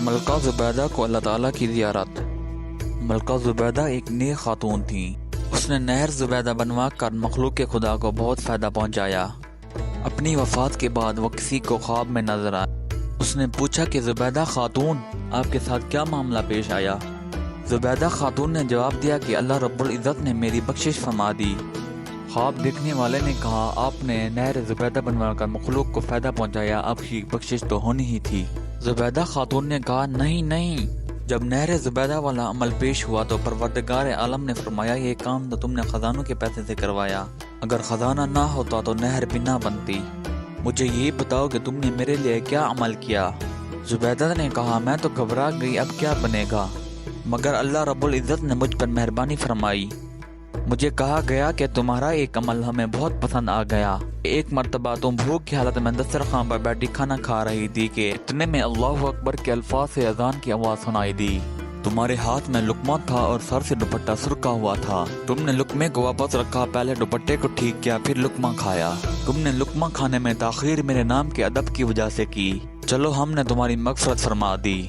ملکہ زبیدہ کو اللہ تعالیٰ کی زیارت۔ ملکہ زبیدہ ایک نیک خاتون تھیں۔ اس نے نہر زبیدہ بنوا کر مخلوق خدا کو بہت فائدہ پہنچایا۔ اپنی وفات کے بعد وہ کسی کو خواب میں نظر آئی۔ اس نے پوچھا کہ زبیدہ خاتون، آپ کے ساتھ کیا معاملہ پیش آیا؟ زبیدہ خاتون نے جواب دیا کہ اللہ رب العزت نے میری بخشش فرما دی۔ خواب دیکھنے والے نے کہا، آپ نے نہر زبیدہ بنوا کر مخلوق کو فائدہ پہنچایا، آپ کی بخشش تو ہونی ہی تھی۔ زبیدہ خاتون نے کہا، نہیں، جب نہر زبیدہ والا عمل پیش ہوا تو پروردگار عالم نے فرمایا، یہ کام تو تم نے خزانوں کے پیسے سے کروایا، اگر خزانہ نہ ہوتا تو نہر بھی نہ بنتی، مجھے یہ بتاؤ کہ تم نے میرے لیے کیا عمل کیا؟ زبیدہ نے کہا، میں تو گھبرا گئی، اب کیا بنے گا، مگر اللہ رب العزت نے مجھ پر مہربانی فرمائی۔ مجھے کہا گیا کہ تمہارا ایک عمل ہمیں بہت پسند آ گیا۔ ایک مرتبہ تم بھوک کی حالت میں دسترخوان پر بیٹھی کھانا کھا رہی تھی کہ اتنے میں اللہ اکبر کے الفاظ سے اذان کی آواز سنائی دی۔ تمہارے ہاتھ میں لقمہ تھا اور سر سے دوپٹہ سرکا ہوا تھا۔ تم نے لقمے کو واپس رکھا، پہلے دوپٹے کو ٹھیک کیا، پھر لقمہ کھایا۔ تم نے لقمہ کھانے میں تاخیر میرے نام کے ادب کی وجہ سے کی، چلو ہم نے تمہاری مغفرت فرما دی۔